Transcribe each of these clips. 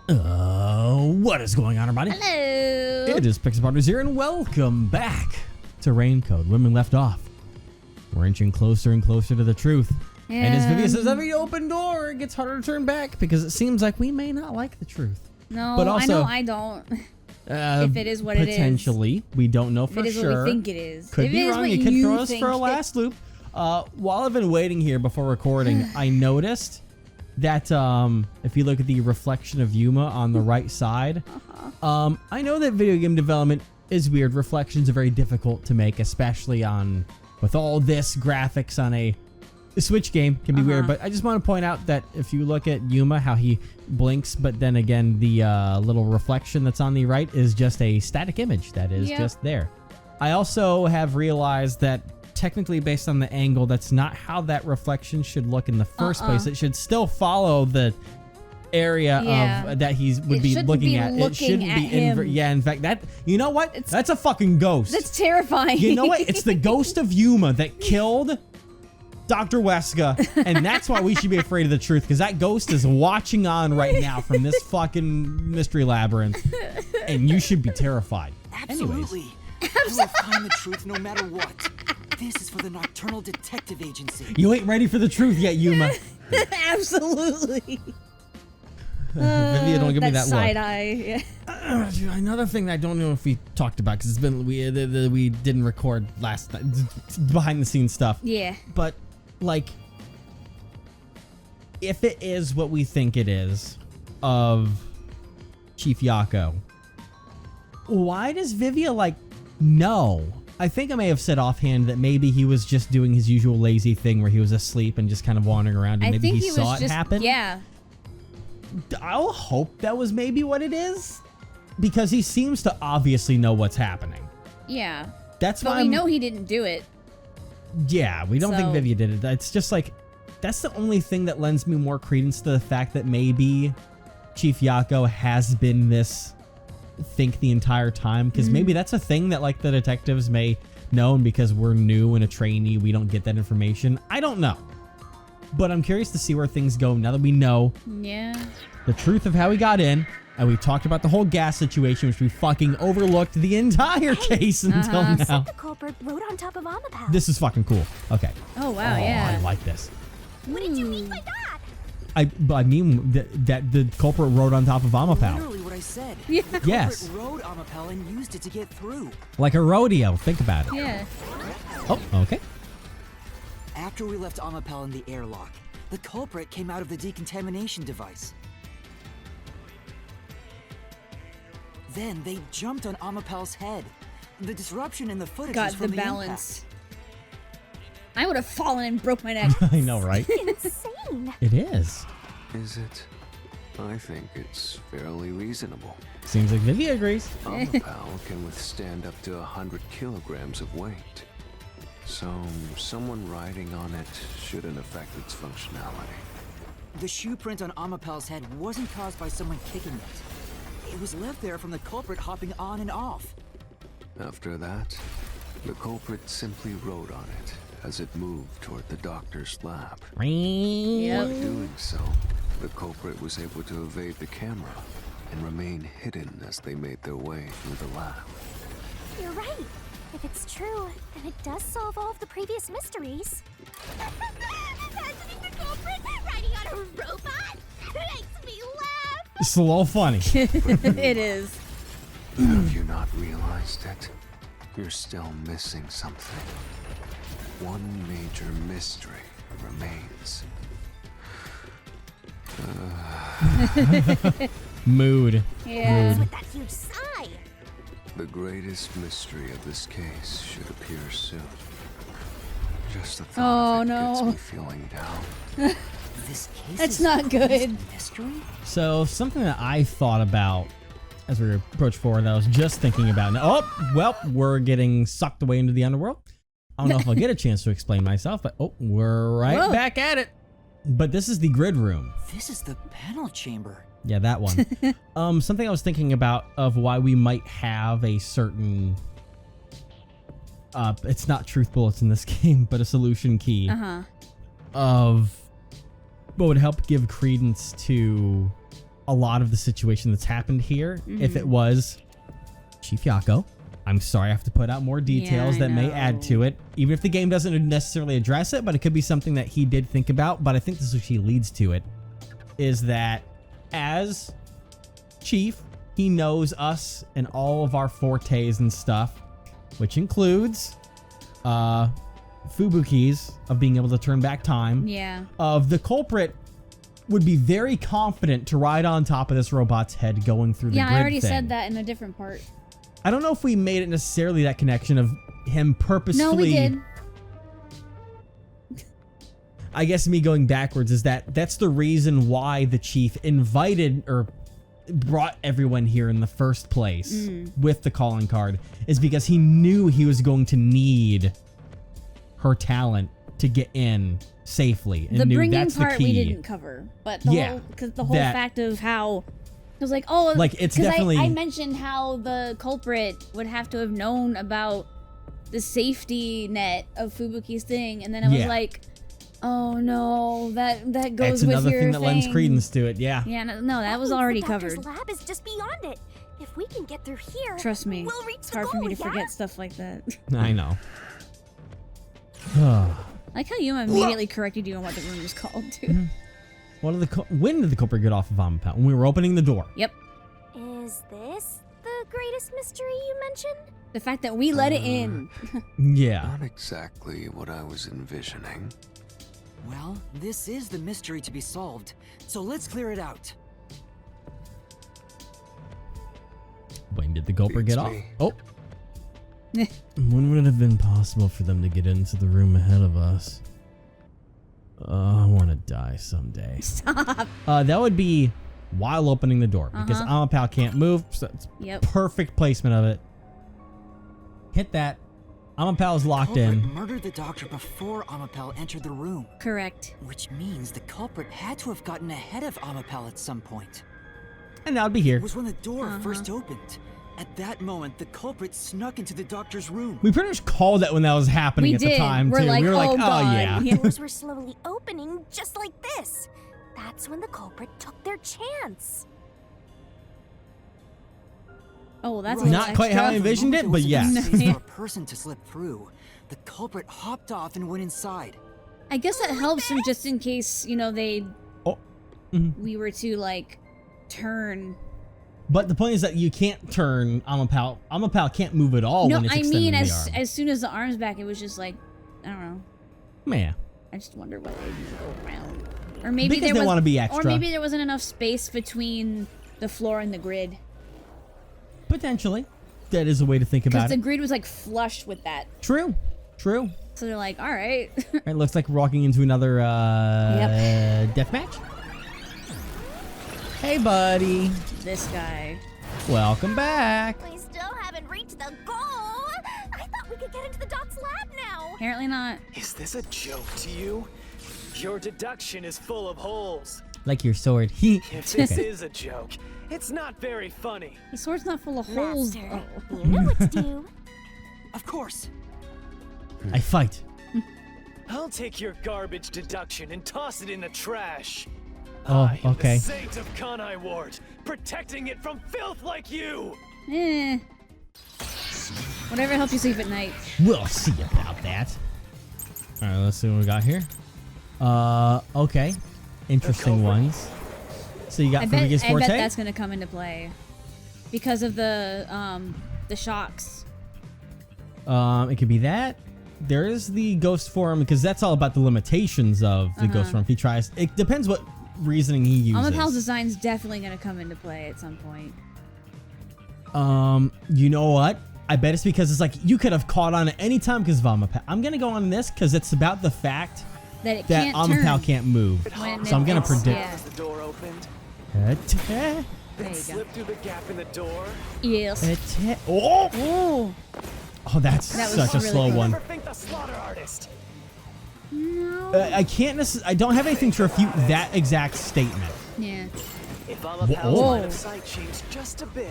What is going on, everybody? Hello. It is Pixel Partners here, and welcome back to Raincoat. When we left off, we're inching closer and closer to the truth. And as Vivian says, every open door it gets harder to turn back because it seems like we may not like the truth. No, but also, I don't. If it is what it is. Potentially. We don't know for if it is sure. what we think it is. Could if be it is wrong. what You could throw us think for a last loop. While I've been waiting here before recording, I noticed that if you look at the reflection of Yuma on the right side, I know that video game development is weird. Reflections are very difficult to make, especially on with all this graphics on a Switch game can be weird. But I just want to point out that if you look at Yuma, how he blinks, but then again, the little reflection that's on the right is just a static image that is just there. I also have realized that technically based on the angle, that's not how that reflection should look in the first place. It should still follow the area of that he would be looking at. It shouldn't be yeah, in fact, that, you know what? That's a fucking ghost. That's terrifying. You know what? It's the ghost of Yuma that killed Dr. Weska, and that's why we should be afraid of the truth, because that ghost is watching on right now from this fucking mystery labyrinth, and you should be terrified. Absolutely. Anyways. I will find the truth no matter what. This is for the Nocturnal Detective Agency. You ain't ready for the truth yet, Yuma. Absolutely. Vivian, don't give me that side look. eye. Another thing that I don't know if we talked about, because it's been we didn't record last night, behind the scenes stuff. Yeah. But like, if it is what we think it is, of Chief Yako, why does Vivia like know? I think I may have said offhand that maybe he was just doing his usual lazy thing where he was asleep and just kind of wandering around, and maybe he saw it happen. Yeah. I'll hope that was maybe what it is, because he seems to obviously know what's happening. Yeah. That's why we know he didn't do it. Yeah, we don't think Vivia did it. It's just like, that's the only thing that lends me more credence to the fact that maybe Chief Yako has been this think the entire time, because maybe that's a thing that like the detectives may know, and because we're new and a trainee, we don't get that information. I don't know. But I'm curious to see where things go now that we know the truth of how he got in. And we talked about the whole gas situation, which we fucking overlooked the entire case until now. The culprit rode on top of Amapal. This is fucking cool. Okay. Oh, wow, yeah. I like this. What did you mean by that? I mean that the culprit rode on top of Amapal. Literally what I said. Yeah. The Yes. culprit rode Amapal and used it to get through. Like a rodeo. Think about it. Yeah. Oh, okay. After we left Amapal in the airlock, the culprit came out of the decontamination device. Then they jumped on Amapal's head. The disruption in the footage was Got from the the balance. impact. I would have fallen and broke my neck. I know, right? Insane. It is. Is it? I think it's fairly reasonable. Seems like Vivia agrees. Amapal can withstand up to 100 kilograms of weight. So, someone riding on it shouldn't affect its functionality. The shoe print on Amapal's head wasn't caused by someone kicking it. It was left there from the culprit hopping on and off. After that, the culprit simply rode on it as it moved toward the doctor's lab. Yep. By doing so, the culprit was able to evade the camera and remain hidden as they made their way through the lab. You're right. If it's true, then it does solve all of the previous mysteries. Imagining the culprit riding on a robot makes me laugh. It's a little funny. It is. Have you not realized it? You're still missing something. One major mystery remains. Mood. Yeah. With that huge sigh. The greatest mystery of this case should appear soon. Just the thought of it gets me feeling down. This case That's is not good. a mystery? So something that I thought about as we approach forward, that I was just thinking about. Oh, well, we're getting sucked away into the underworld. I don't know if I'll get a chance to explain myself, but we're right back at it. But this is the grid room. This is the panel chamber. Yeah, that one. Something I was thinking about of why we might have a certain it's not truth bullets in this game, but a solution key of what would help give credence to a lot of the situation that's happened here. If it was Chief Yako, I'm sorry I have to put out more details Yeah, I that may add know. to it, even if the game doesn't necessarily address it, but it could be something that he did think about. But I think this actually leads to it, is that as Chief, he knows us and all of our fortes and stuff, which includes Fubuki's of being able to turn back time. Yeah. Of the culprit would be very confident to ride on top of this robot's head going through the Yeah, grid I already thing. said that in a different part. I don't know if we made it necessarily that connection of him purposefully. No, we did. I guess me going backwards is that's the reason why the chief invited or brought everyone here in the first place with the calling card, is because he knew he was going to need her talent to get in safely. And The knew bringing that's part the key. we didn't cover, but the Yeah, whole, because the whole that- fact of how it was like, oh, Like, it's 'cause definitely- I mentioned how the culprit would have to have known about the safety net of Fubuki's thing, and then it was Yeah. like, oh no, that goes That's with another your thing that lends credence to it. Yeah. Yeah, no, that was means already the doctor's covered. lab is just beyond it. If we can get through here, Trust me, we'll reach it's the hard for goal, me to yeah? forget stuff like that. I know. I like how Yuma immediately corrected you on what the room was called, too. When did the culprit get off of Amapal? When we were opening the door. Yep. Is this the greatest mystery you mentioned? The fact that we let it in. Yeah. Not exactly what I was envisioning. Well, this is the mystery to be solved, so let's clear it out. When did the culprit Beats get off? me. Oh. When would it have been possible for them to get into the room ahead of us? I want to die someday. Stop. That would be while opening the door, because Amapal can't move, so it's Yep. perfect placement of it. Hit that. Amapal's locked Culprit in. murdered the doctor before Amapel entered the room, Correct. which means the culprit had to have gotten ahead of Amapel at some point. And that would be here. It was when the door first opened. At that moment, the culprit snuck into the doctor's room. We pretty much called that when that was happening We at did. the time, We're too. like, we were like, oh, oh, God. yeah. Yeah. Doors were slowly opening just like this. That's when the culprit took their chance. Oh, well, that's Right. a Not little quite how I extra. envisioned it, The but moment yeah. there was enough space for a person to slip through, the culprit hopped off and went inside. I guess that helps him just in case, you know, Oh. we were to, like, turn. But the point is that you can't turn Amapal. Amapal can't move at all No, when it's I extending mean, the as arm. as soon as the arm's back, it was just like, I don't know. Man. I just wonder why they didn't go around. Or maybe Because there they was, wanna be Or extra. maybe there wasn't enough space between the floor and the grid. Potentially. That is a way to think Because about the it. grid was, like, flush with that. True. True. So they're like, all right. It looks like we're walking into another death match. Hey, buddy. This guy. Welcome back. We still haven't reached the goal. I thought we could get into the doc's lab now. Apparently not. Is this a joke to you? Your deduction is full of holes. Like your sword. If this is a joke, it's not very funny. The sword's not full of holes. Master, Oh. you know what to do. Of course. I fight. I'll take your garbage deduction and toss it in the trash. Oh, I am okay. the saint of Kanai Ward, protecting it from filth like you. Eh. Whatever helps you sleep at night. We'll see about that. All right, let's see what we got here. Okay. Interesting ones. So you got I bet Fubuki's Forte? that's gonna come into play because of the shocks. It could be that. There is the ghost form, because that's all about the limitations of the ghost form. If he tries, it depends what reasoning he uses. Amapal's design's definitely gonna come into play at some point. You know what? I bet it's because it's like you could have caught on at any time because of Amapal. I'm gonna go on this because it's about the fact That it that can't Amapal turn. can't move. When So I'm gonna it's- predict. yeah. As the door opened, There then you go. slip through the gap in the door. Yes. Oh! Oh. Oh, that's That was such a really slow good. one. Never think the slaughter artist. I can't necessarily. I don't have anything to refute that exact statement. Yeah. If Amapal's Whoa. line of sight changed just a bit,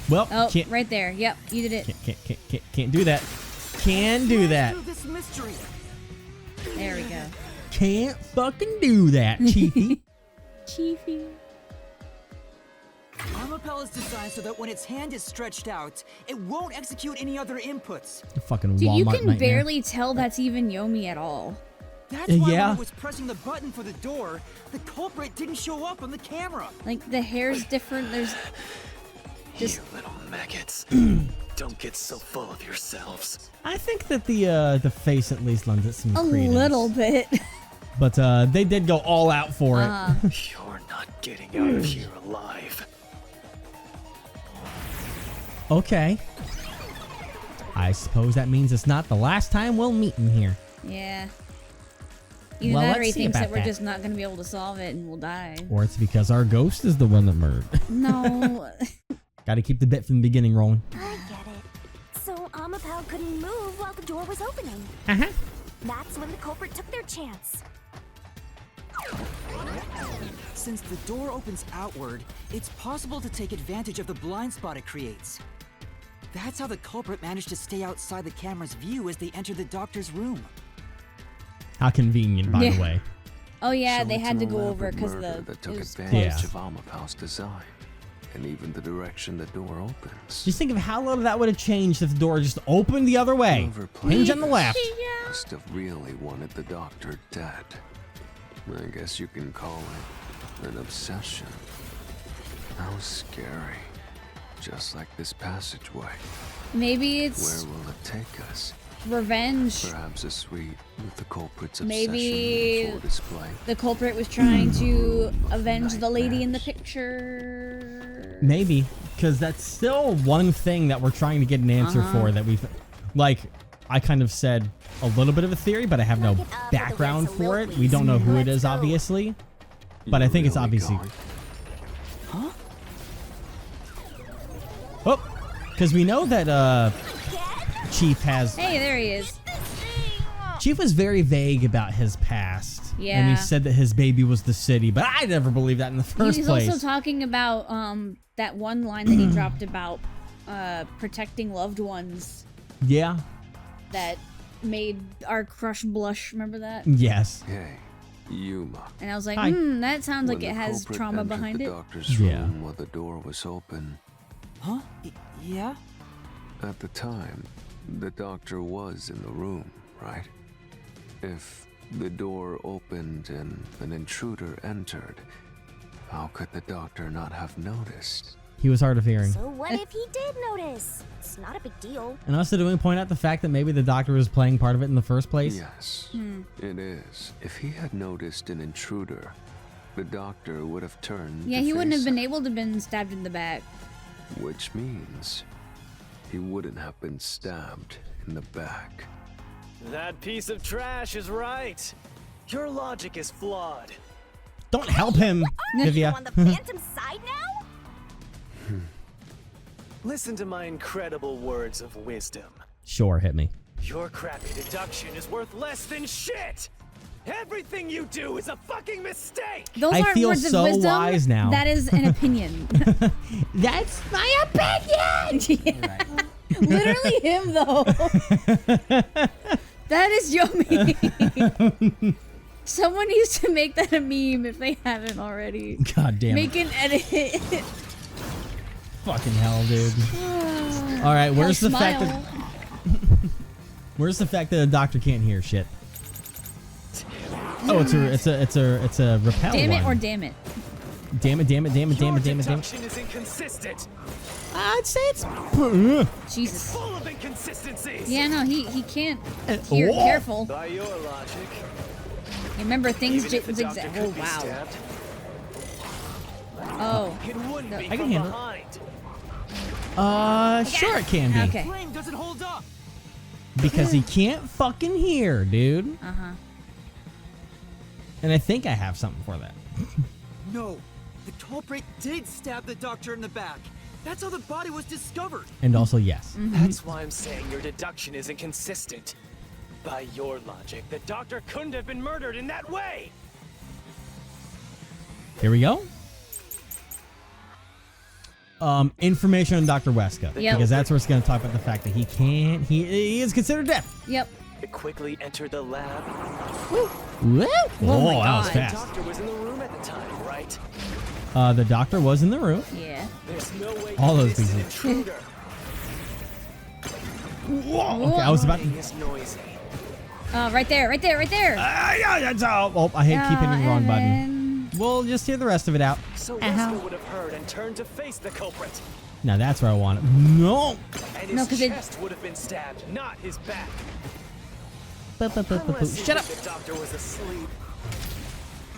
Well, Oh, can't, right there. Yep, you did it. can't do that. Can do that. Through this mystery. There we go. Can't fucking do that, Chiefy. Chiefy. Omapel is designed so that when its hand is stretched out, it won't execute any other inputs. Fucking Dude, Walmart you can nightmare. barely tell that's even Yomi at all. That's why Yeah. when it was pressing the button for the door, the culprit didn't show up on the camera. Like, the hair's different. There's just... You little maggots. Don't get so full of yourselves. I think that the face at least lends it some a credence. little bit. But they did go all out for it. You're not getting out of here alive. Okay. I suppose that means it's not the last time we'll meet in here. Yeah. Either Well, that or let's he see thinks about that we're that. just not going to be able to solve it and we'll die. Or it's because our ghost is the one that murdered. No. Gotta keep the bit from the beginning rolling. I get it. So Omapel couldn't move while the door was opening. Uh-huh. That's when the culprit took their chance. Since the door opens outward, it's possible to take advantage of the blind spot it creates. That's how the culprit managed to stay outside the camera's view as they entered the doctor's room. How convenient, by the Yeah. way. Oh, yeah, So they it's had an to go over elaborate because murder the... that took it was advantage Yeah. of Omapel's design, and even the direction the door opens. Just think of how little that would have changed if the door just opened the other way. Whoever planned Hinge on the this left. must have really wanted the doctor dead. I guess you can call it an obsession. How scary. Just like this passageway. Maybe Where it's will it take us? revenge. Perhaps a suite with the culprit's Maybe obsession for display. the culprit was trying to avenge the lady in the picture. Maybe. Because that's still one thing that we're trying to get an answer for that we've... Like, I kind of said a little bit of a theory, but I have no Knock it up with the background red for it. salute, We don't know who it please. is, Let's go. obviously. But I You're think it's really obviously... going? Oh! Because we know that Chief has... Hey, there he is. Chief was very vague about his past. And Yeah. he said that his baby was the city, but I never believed that in the first He's place. also talking about that one line that he dropped about protecting loved ones Yeah. that made our crush blush. Remember that? Yes. Hey, Yuma. And I was like, Hi. that sounds like When it the has culprit trauma entered behind the it. doctor's Yeah. room while the door was open. Huh? Yeah? At the time, the doctor was in the room, right? If the door opened and an intruder entered, how could the doctor not have noticed? He was hard of hearing. So what if he did notice? It's not a big deal. And also, do we point out the fact that maybe the doctor was playing part of it in the first place? Yes, it is. If he had noticed an intruder, the doctor would have turned. Yeah, to he wouldn't have face been him, able to been stabbed in the back. which means he wouldn't have been stabbed in the back. That piece of trash is right. Your logic is flawed. Don't help him, Are you Divya. on the Phantom side now? Listen to my incredible words of wisdom. Sure, hit me. Your crappy deduction is worth less than shit! Everything you do is a fucking mistake! Those I aren't feel words so of wisdom. wise now. That is an opinion. That's my opinion! Literally him, though. That is Yomi. Someone needs to make that a meme if they haven't already. God damn it. Make an edit. Fucking hell, dude. All right, where's the fact that where's the fact that the doctor can't hear shit? Oh, it's a repel Damn it one. or damn it. Damn it, damn it, damn it, damn Your it, damn it, damn it. deduction is inconsistent, I'd say it's Jesus. full of inconsistencies! Yeah, no, he can't hear. oh. Careful. By your logic, Remember, things even if the zigzag. doctor Oh, could be wow. stabbed, Oh. it wouldn't be I can from handle it. behind. Sure it can be. Okay. Flame doesn't hold up! Because he can't fucking hear, dude. Uh-huh. And I think I have something for that. No, the culprit did stab the doctor in the back. That's how the body was discovered. And also, yes. That's why I'm saying your deduction is inconsistent. By your logic, the doctor couldn't have been murdered in that way! Here we go. Information on Dr. Weska. Yep. Because that's where it's going to talk about the fact that he is considered dead. Yep. It quickly entered the lab. Whoa, my that was God. The fast. doctor was in the room at the time, right? The doctor was in the room. Yeah. There's There's no way All those this is an pieces. intruder. Whoa, okay, I was about to. It's noisy. Oh, right there, right there, right there. Oh, I hate keeping the wrong and button. then- We'll just hear the rest of it out. So Ow. Wesker would have heard and turned to face the culprit. Now that's where I want it. No. And No, his 'cause it- chest would have been stabbed, not his back. Shut Unless up. the doctor was asleep.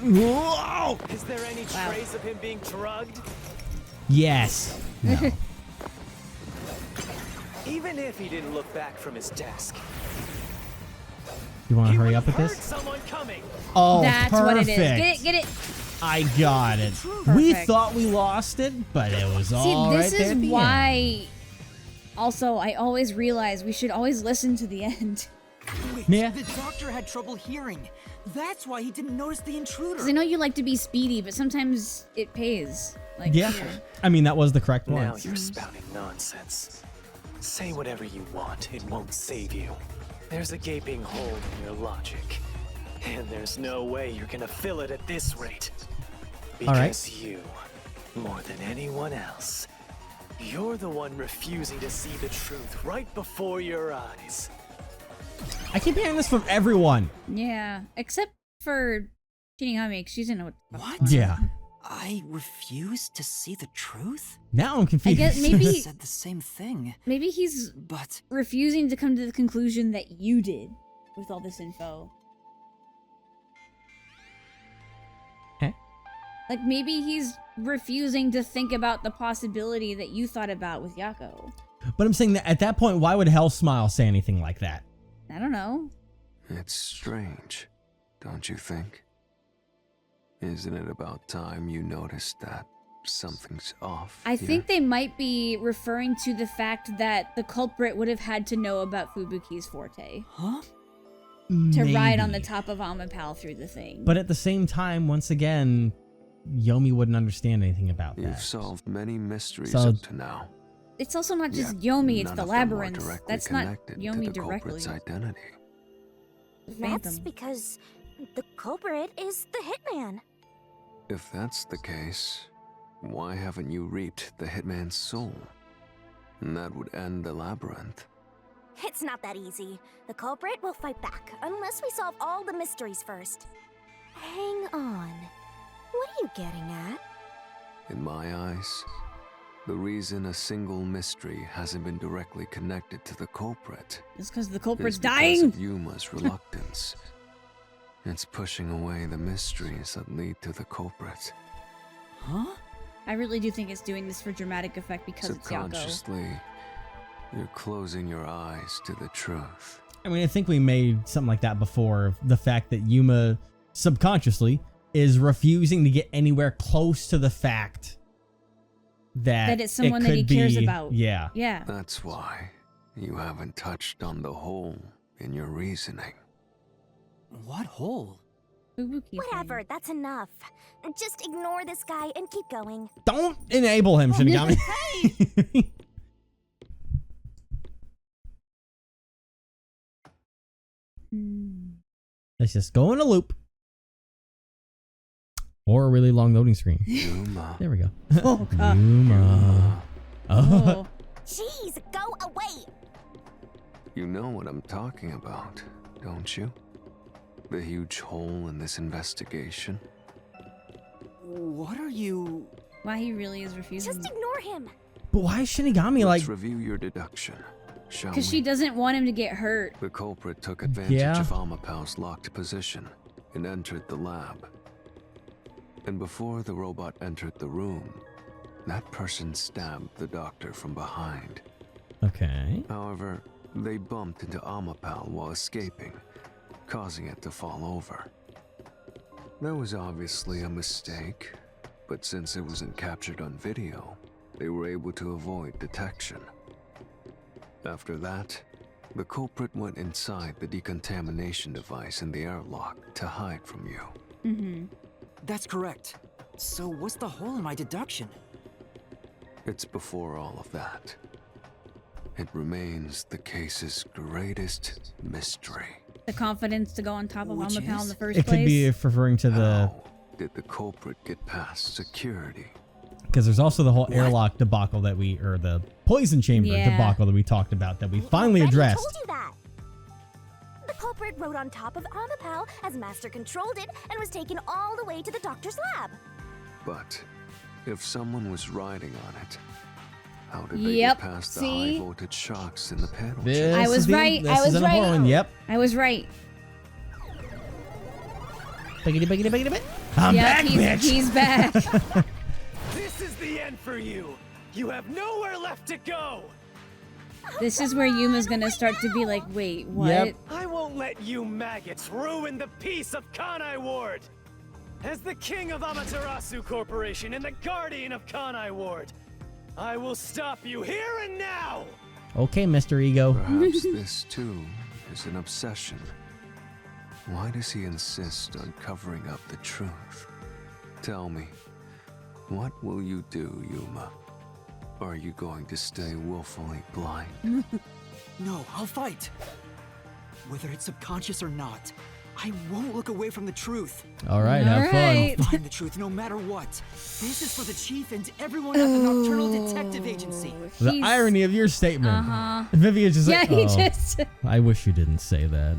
Whoa. Is there any Wow. trace of him being drugged? Yes. No. Even if he didn't look back from his desk, You want he to would hurry up have with heard this? someone coming. Oh, That's perfect. what it is. Get it, get it. I got it. We Perfect. thought we lost it, but it was See, all this right there is at the why. end. Also, I always realize we should always listen to the end. Wait, Yeah. the doctor had trouble hearing. That's why he didn't notice the intruder. Because I know you like to be speedy, but sometimes it pays. Like, Yeah. here. I mean, that was the correct one. Now you're spouting nonsense. Say whatever you want, it won't save you. There's a gaping hole in your logic. And there's no way you're gonna fill it at this rate. All right. Because you, more than anyone else, you're the one refusing to see the truth right before your eyes. I keep hearing this from everyone. Yeah, except for Shinigami, 'cause she didn't know what. What? Yeah. I refuse to see the truth? Now I'm I confused. guess He maybe said the same thing, maybe he's but refusing to come to the conclusion that you did with all this info. Okay. Like maybe he's refusing to think about the possibility that you thought about with Yako. But I'm saying that at that point, why would Hell Smile say anything like that? I don't know. It's strange, don't you think? Isn't it about time you noticed that something's off? I here? think they might be referring to the fact that the culprit would have had to know about Fubuki's forte huh? to ride on the Maybe. top of Amapal through the thing. But at the same time, once again, Yomi wouldn't understand anything about You've that. solved many mysteries So- up to now. It's also not just yet Yomi, it's none the of them are labyrinth. directly That's not connected Yomi to the directly. culprit's identity. The That's Phantom. because the culprit is the hitman. If that's the case, why haven't you reaped the hitman's soul? And that would end the labyrinth. It's not that easy. The culprit will fight back unless we solve all the mysteries first. Hang on. What are you getting at? In my eyes, the reason a single mystery hasn't been directly connected to the culprit It's because the is culprit's because dying. of Yuma's reluctance. It's pushing away the mysteries that lead to the culprit. Huh? I really do think it's doing this for dramatic effect because it's Yako. Subconsciously, you're closing your eyes to the truth. I mean, I think we made something like that before. The fact that Yuma subconsciously is refusing to get anywhere close to the fact that, That it's someone that could he cares be- about. Yeah. Yeah. That's why you haven't touched on the hole in your reasoning. What hole? Fubuki Whatever, thing. that's enough. Just ignore this guy and keep going. Don't enable him, Shinigami. Hmm. Let's just go in a loop. Or a really long loading screen. Yuma. There we go. Oh, God. Yuma. Oh. Jeez, go away! You know what I'm talking about, don't you? The huge hole in this investigation. What are you... Why he really is refusing. Just ignore him. But why is Shinigami like... Let's review your deduction, shall we? Because she doesn't want him to get hurt. The culprit took advantage Yeah. of Amapal's locked position and entered the lab. And before the robot entered the room, that person stabbed the doctor from behind. Okay. However, they bumped into Amapal while escaping, causing it to fall over. That was obviously a mistake, but since it wasn't captured on video, they were able to avoid detection. After that, the culprit went inside the decontamination device in the airlock to hide from you. Mm-hmm. That's correct. So what's the hole in my deduction? It's before all of that. It remains the case's greatest mystery. The confidence to go on top of Which Amapal in is? the first It place. could be referring to the... How did the culprit get past security? because there's also the whole airlock debacle that or the poison chamber debacle that we talked about that we finally Already addressed. told you that. The culprit rode on top of Amapal as Master controlled it and was taken all the way to the doctor's lab. But if someone was riding on it, how did they Yep, get past the see? high voltage shocks in the panel? This I was is the- right, This I is was an right. important one. Yep. I was right. Biggity, biggity, biggity, bit. I'm Yeah, back, bitch. he's back. This is the end for you. You have nowhere left to go. This is where Yuma's gonna start to be like, wait, what? Yep. I won't let you maggots ruin the peace of Kanai Ward. As the king of Amaterasu Corporation and the guardian of Kanai Ward, I will stop you here and now. Okay, Mr. Ego. Perhaps this too is an obsession. Why does he insist on covering up the truth? Tell me, what will you do, Yuma? Are you going to stay willfully blind? No, I'll fight. Whether it's subconscious or not, I won't look away from the truth. All right, have All right. fun. Find the truth no matter what. This is for the chief and everyone at the Nocturnal Detective Agency. The He's- irony of your statement. Uh-huh. Vivian's just Yeah, like, he oh, just. I wish you didn't say that.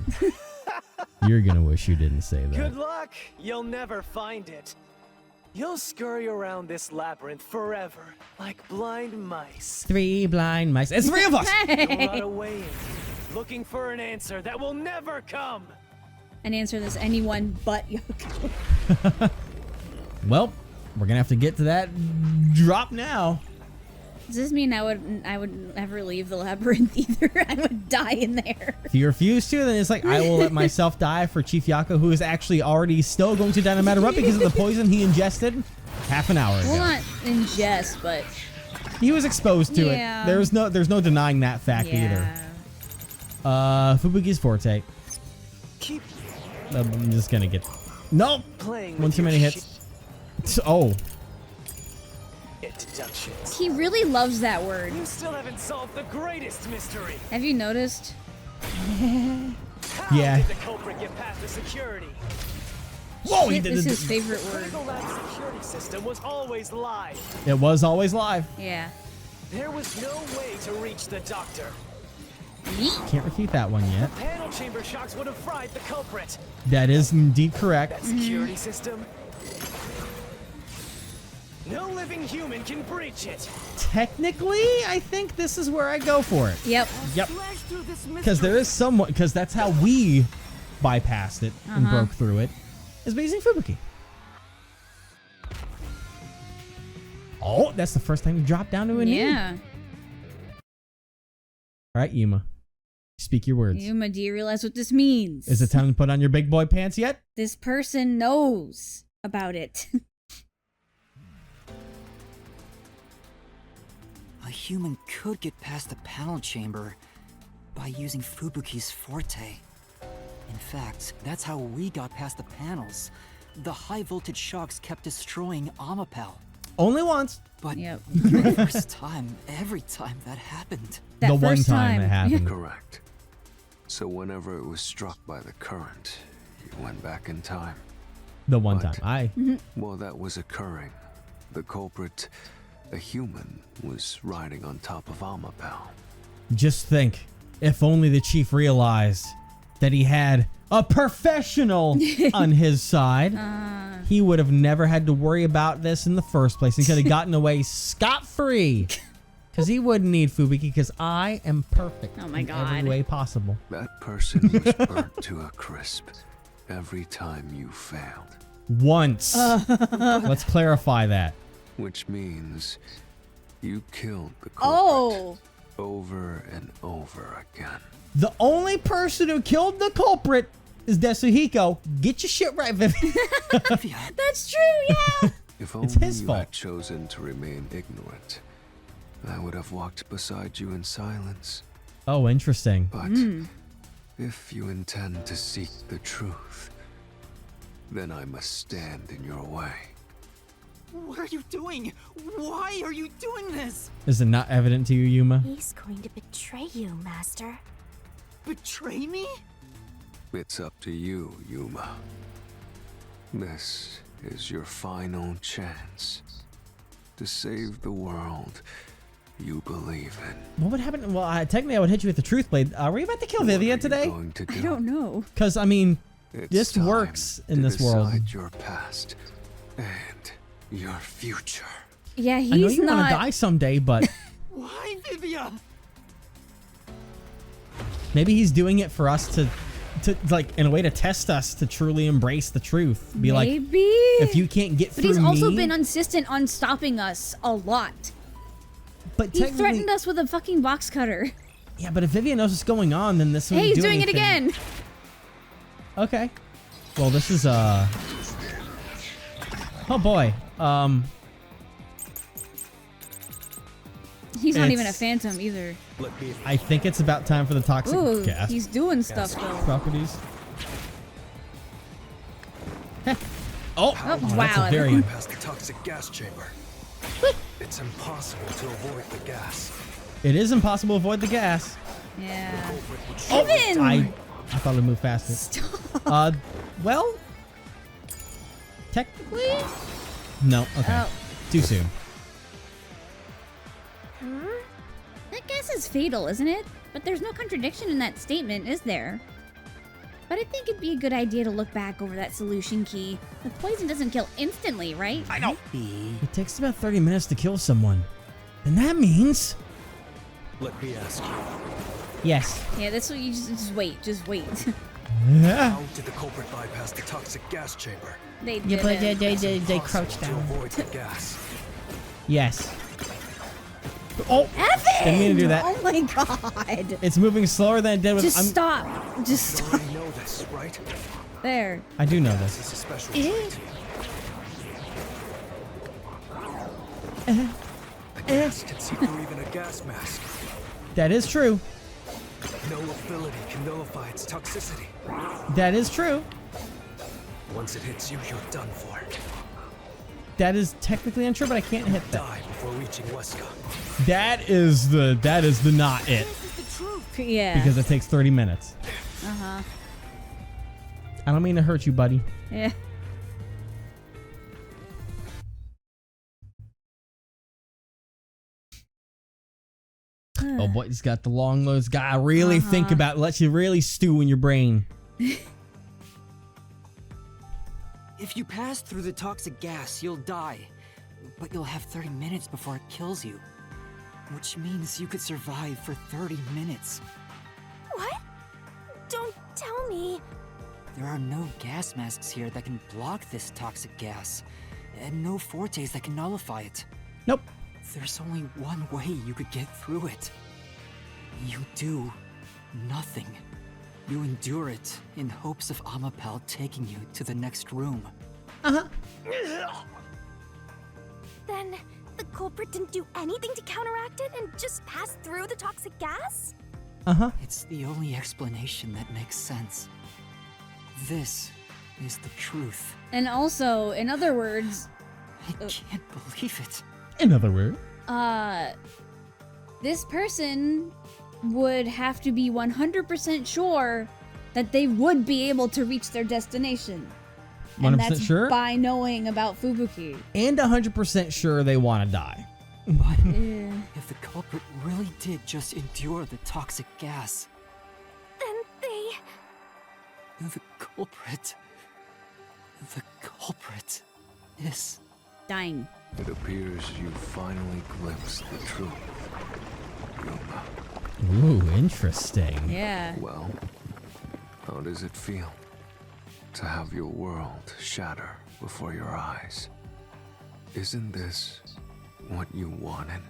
You're gonna wish you didn't say that. Good luck. You'll never find it. You'll scurry around this labyrinth forever, like blind mice. 3 blind mice. It's 3 of us. You'll rot away in here, looking for an answer that will never come. An answer that's anyone but Yoko. Well, we're gonna have to get to that drop now. Does this mean I would never leave the labyrinth either? I would die in there. If you refuse to, then it's like I will let myself die for Chief Yako, who is actually already still going to die no matter what because of the poison he ingested half an hour ago. Well, not ingest, but He was exposed to Yeah. it. There's no denying that fact yeah. either. Fubuki's forte. Keep I'm just gonna get. Nope. playing One with too your many hits. Oh, deductions. He really loves that word. You still haven't solved the greatest mystery. Have you noticed? How Yeah. did the culprit get past the security? whoa! He Shit, did this it. is his favorite word. Critical lab security system was always live. It was always live. Yeah. There was no way to reach the doctor. Can't refute that one yet. Panel chamber shocks would have fried the culprit. That is indeed correct. That security system? No living human can breach it. Technically, I think this is where I go for it. Yep. Yep. Slash through this Because there mystery. is someone. Because that's how we bypassed it and Uh-huh. broke through it. Is by using Fubuki. Oh, that's the first time you dropped down to a knee. Yeah. All right, Yuma. Speak your words. Yuma, do you realize what this means? Is it time to put on your big boy pants yet? This person knows about it. A human could get past the panel chamber by using Fubuki's forte. In fact, that's how we got past the panels. The high voltage shocks kept destroying Amapel. Only once. But Yep. the first time, every time that happened. That The one first time it happened. Correct. So whenever it was struck by the current, you went back in time. The one What? time. While that was occurring, the culprit, a human, was riding on top of Amapel. Just think, if only the chief realized that he had a professional on his side, he would have never had to worry about this in the first place and could have gotten away scot-free. Because he wouldn't need Fubuki because I am perfect Oh my in God. every way possible. That person was burnt to a crisp every time you failed. Once. Let's clarify that. Which means you killed the culprit Oh. over and over again. The only person who killed the culprit is Desuhiko. Get your shit right, Vivian. That's true, yeah. If It's only his you fault. had chosen to remain ignorant, I would have walked beside you in silence. Oh, interesting. But if you intend to seek the truth, then I must stand in your way. What are you doing? Why are you doing this? Is it not evident to you, Yuma? He's going to betray you, Master. Betray me? It's up to you, Yuma. This is your final chance. to save the world you believe in. What would happen? Well, technically, I would hit you with the truth blade. Are we about to kill What are Vivia you today? going to do? I don't know. Because, I mean, It's this time works in to this world. decide your past and your future. Yeah, I know he's you want not. to die someday, but Why, Vivia? maybe he's doing it for us to like, in a way to test us to truly embrace the truth. Be like, Maybe. if you can't get But through he's also me- been insistent on stopping us a lot. but He technically- threatened us with a fucking box cutter. Yeah, but if Vivia knows what's going on, then this won't Hey, he's do doing it anything. again. Okay. Well, this is oh boy. He's not even a It's- phantom either. I think it's about time for the toxic Ooh, gas he's doing stuff though. properties. Heh. Oh, Oh, that's wow. a very. Past the toxic gas chamber. It's impossible to avoid the gas. It is impossible to avoid the gas. Yeah. Oh, Evan! I thought it moved faster. Stop. Well, technically, no. Okay, Oh. too soon. That gas is fatal, isn't it? But there's no contradiction in that statement, is there? But I think it'd be a good idea to look back over that solution key. The poison doesn't kill instantly, right? I know. Be. It takes about 30 minutes to kill someone, and that means Let me ask you, yes. Yeah, that's what you just wait. Just wait. how did the culprit bypass the toxic gas chamber? They Yeah, but did it. they Impossible crouched to down. avoid the gas. Yes. Oh, Evan! didn't mean to do that. Oh my god. It's moving slower than it did with. Just stop. Just You stop. already know this, right? There. I do know this. This is a special Eh. trait. The gas can see through even a gas mask. That is true. No ability can nullify its toxicity. That is true. Once it hits you, you're done for. That is technically untrue, but I can't hit that. Die before reaching Weska. That is the not it, Yeah. because it takes 30 minutes. Uh-huh. I don't mean to hurt you, buddy. Yeah. Oh boy, he's got the long nose. Gotta really think about it. Lets you really stew in your brain. If you pass through the toxic gas, you'll die. But you'll have 30 minutes before it kills you. Which means you could survive for 30 minutes. What? Don't tell me. There are no gas masks here that can block this toxic gas. And no fortes that can nullify it. Nope. There's only one way you could get through it. You do nothing. You endure it in hopes of Amapel taking you to the next room. Uh-huh. Then the culprit didn't do anything to counteract it and just passed through the toxic gas? Uh-huh. It's the only explanation that makes sense. This is the truth. And also, in other words, I can't believe it. In other words. this person would have to be 100% sure that they would be able to reach their destination. 100% And that's sure? by knowing about Fubuki. And 100% sure they want to die. But Yeah. if the culprit really did just endure the toxic gas, Then they... the culprit is... Dying. It appears you finally glimpsed the truth, Yuma. Ooh, interesting. Yeah. Well, how does it feel to have your world shatter before your eyes? Isn't this what you wanted?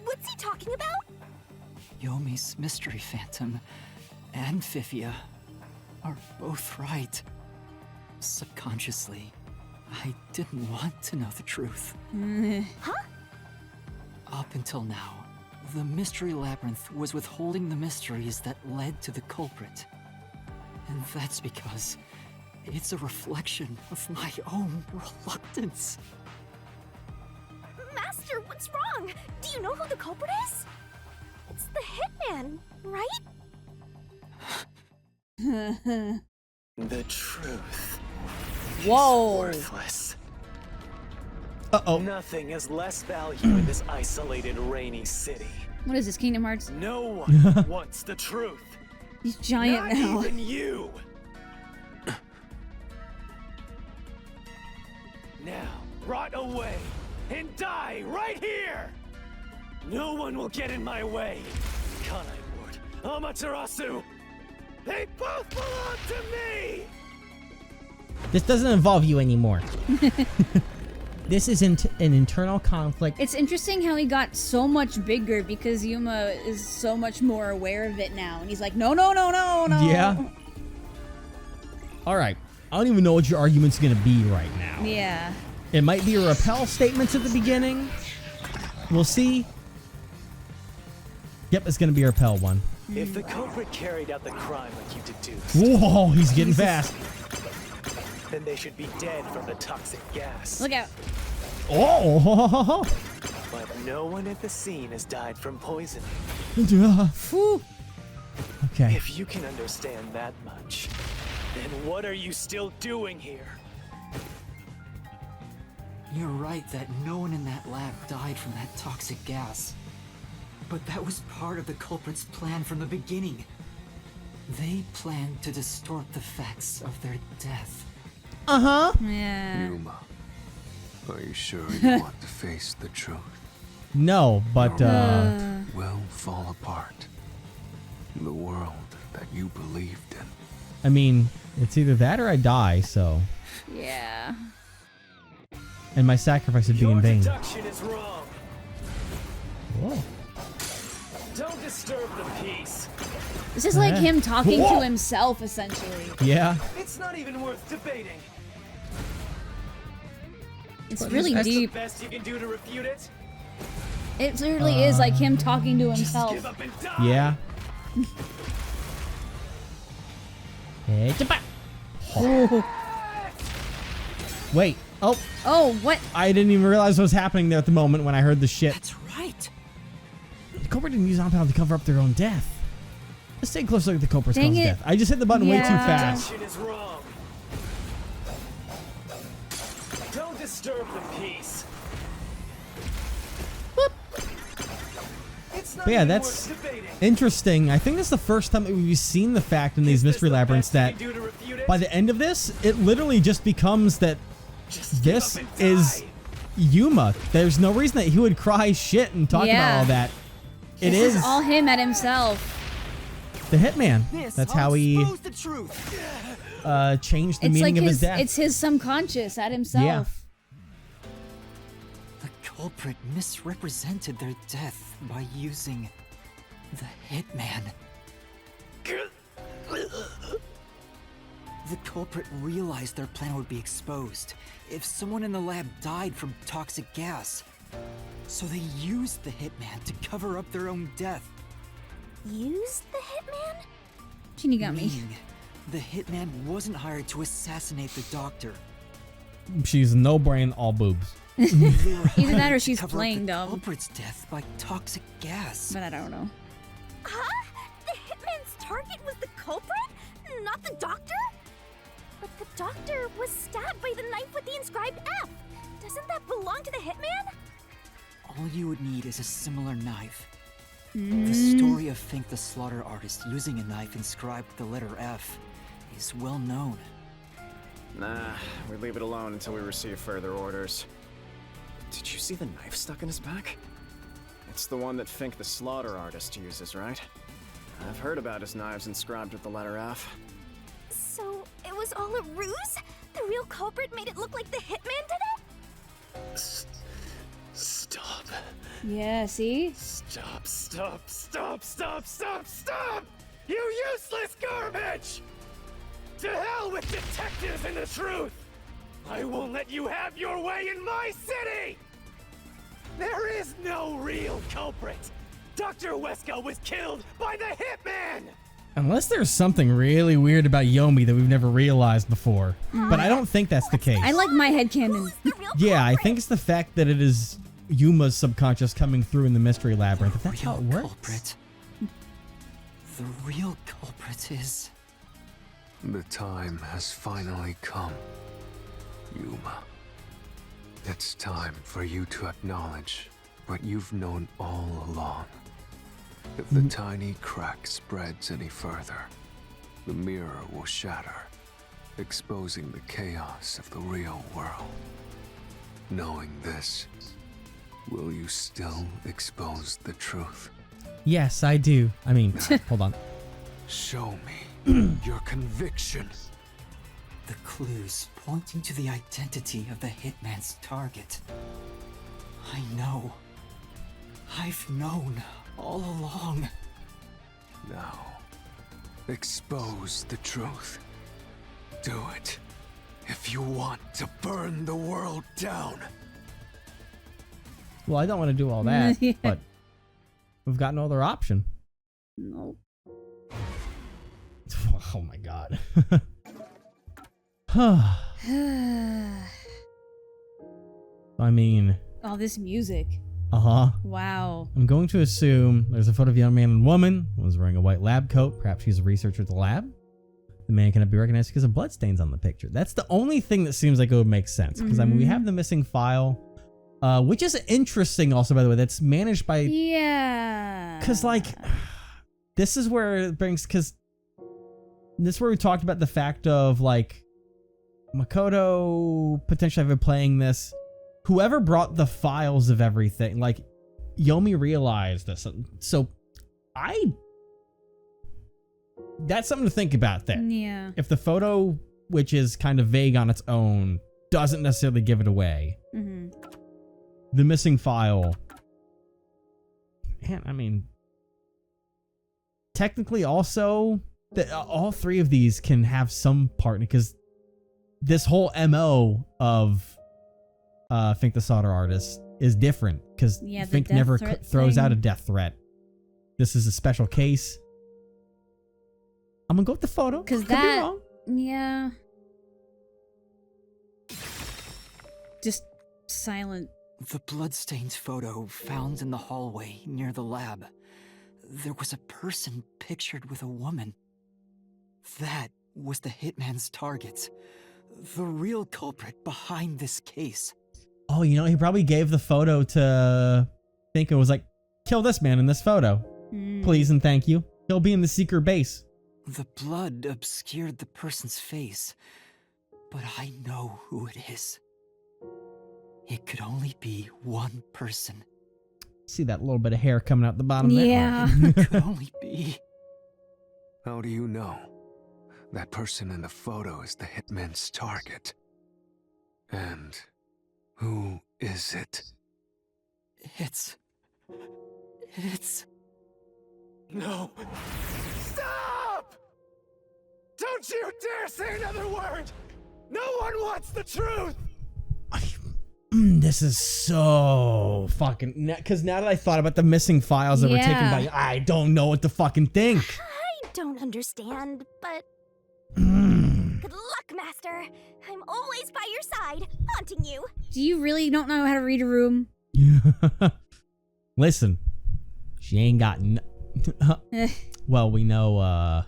What's he talking about? Yomi's mystery phantom and Fifia are both right. Subconsciously, I didn't want to know the truth. Up until now, the Mystery Labyrinth was withholding the mysteries that led to the culprit. And that's because it's a reflection of my own reluctance. Master, what's wrong? Do you know who the culprit is? It's the hitman, right? The truth Whoa. worthless. Uh-oh. Nothing has less value in this isolated, rainy city. What is this, Kingdom Hearts? No one wants the truth. He's giant Not now. even you. Now, rot away and die right here. No one will get in my way. Kanai Ward, Amaterasu, they both belong to me. This doesn't involve you anymore. This is an internal conflict. It's interesting how he got so much bigger because Yuma is so much more aware of it now. And he's like, no, no, no, no, no. Yeah. All right. I don't even know what your argument's going to be right now. Yeah. It might be a repel statements at the beginning. We'll see. Yep, it's going to be a repel one. If the culprit carried out the crime like you deduced, Whoa, he's getting fast. then they should be dead from the toxic gas. Look out. Oh. But no one at the scene has died from poisoning. Whew. Okay. If you can understand that much, then what are you still doing here? You're right that no one in that lab died from that toxic gas. But that was part of the culprit's plan from the beginning. They planned to distort the facts of their death. Uh-huh. Yeah. Yuma, are you sure you want to face the truth? No, but Will fall apart. The world that you believed in. I mean, it's either that or I die, so. Yeah. And my sacrifice would be Your in vain. deduction is wrong. Whoa. Don't disturb the peace. This is like him talking Whoa. to himself, essentially. Yeah. It's not even worth debating. It's really That's the deep. best you can do to refute it. It literally is like him talking to himself. Give up and die. Yeah. Wait. Oh, Oh, what? I didn't even realize what was happening there at the moment when I heard the shit. That's right. The culprit didn't use compound to cover up their own death. Let's take a closer look at the culprit's Dang cause of it. death. I just hit the button way too Yeah. fast. Deduction is wrong. Don't disturb the peace. It's not But yeah, even that's worth debating. interesting. I think this is the first time that we've seen the fact in these Is this mystery the labyrinths best that you can do to refute it? by the end of this, it literally just becomes that Just give this up and is die. Yuma. There's no reason that he would cry shit and talk about Yeah. all that. It This is is all him at himself. the hitman. This That's how he expose the truth. changed the It's meaning like of his death. it's his subconscious at himself. Yeah. The culprit misrepresented their death by using the hitman. The culprit realized their plan would be exposed if someone in the lab died from toxic gas. So they used the hitman to cover up their own death. Used the hitman? Shinigami. Meaning, the hitman wasn't hired to assassinate the doctor. She's no brain, all boobs. They were Either that hired or to she's cover up playing the dumb. culprit's death by toxic gas. But I don't know. Huh? The hitman's target was the culprit? Not the doctor? But the doctor was stabbed by the knife with the inscribed F. Doesn't that belong to the hitman? All you would need is a similar knife. The story of Fink the slaughter artist using a knife inscribed with the letter F is well known. Nah, we leave it alone until we receive further orders. Did you see the knife stuck in his back? It's the one that Fink the slaughter artist uses, right? I've heard about his knives inscribed with the letter F. So it was all a ruse? The real culprit made it look like the hitman did it? Stop. Yeah, see? Stop, stop, stop, stop, stop, stop! You useless garbage! To hell with detectives and the truth! I won't let you have your way in my city! There is no real culprit! Dr. Wesker was killed by the hitman! Unless there's something really weird about Yomi that we've never realized before. But I don't think that's the case. I like my headcanon. The real Yeah, I culprit? think it's the fact that it is Yuma's subconscious coming through in the mystery labyrinth. If that's how it Real works. culprit. The real culprit is... The time has finally come, Yuma. It's time for you to acknowledge what you've known all along. If the tiny crack spreads any further, the mirror will shatter, exposing the chaos of the real world. Knowing this, will you still expose the truth? Yes, I do. I mean, hold on. Show me your conviction. The clues pointing to the identity of the hitman's target. I know. I've known all along. Now, expose the truth. Do it if you want to burn the world down. Well, I don't want to do all that, Yeah. but we've got no other option. Nope. Oh my god. I mean, All this music. uh-huh. Wow. I'm going to assume there's a photo of a young man and woman who was wearing a white lab coat. Perhaps she's a researcher at the lab. The man cannot be recognized because of bloodstains on the picture. That's the only thing that seems like it would make sense. Because I mean, we have the missing file, which is interesting also, by the way. That's managed by... Yeah. Because, like, this is where it brings... Because this is where we talked about the fact of, like, Makoto potentially ever playing this. Whoever brought the files of everything, like, Yomi realized this. So, that's something to think about there. Yeah. If the photo, which is kind of vague on its own, doesn't necessarily give it away, the missing file, man, I mean, technically also, all three of these can have some part, because this whole MO of Fink the Solder Artist is different, because Yeah, the Fink death never threat throws out a thing. death threat. This is a special case. I'm gonna go with the photo. Because Could be that... wrong. Yeah. Just silent. The bloodstained photo found in the hallway near the lab. There was a person pictured with a woman. That was the hitman's target. The real culprit behind this case. Oh, you know, he probably gave the photo to Fink and was like, kill this man in this photo. Please and thank you. He'll be in the secret base. The blood obscured the person's face, but I know who it is. It could only be one person. See that little bit of hair coming out the bottom Yeah. there? It could only be... How do you know? That person in the photo is the hitman's target. And who is it? It's... No. Stop! Don't you dare say another word! No one wants the truth! This is so fucking... Because now that I thought about the missing files that were taken Yeah. by... I don't know what to fucking think. I don't understand, but good luck, Master. I'm always by your side, haunting you. Do you really don't know how to read a room? Listen. She ain't got... Well, we know...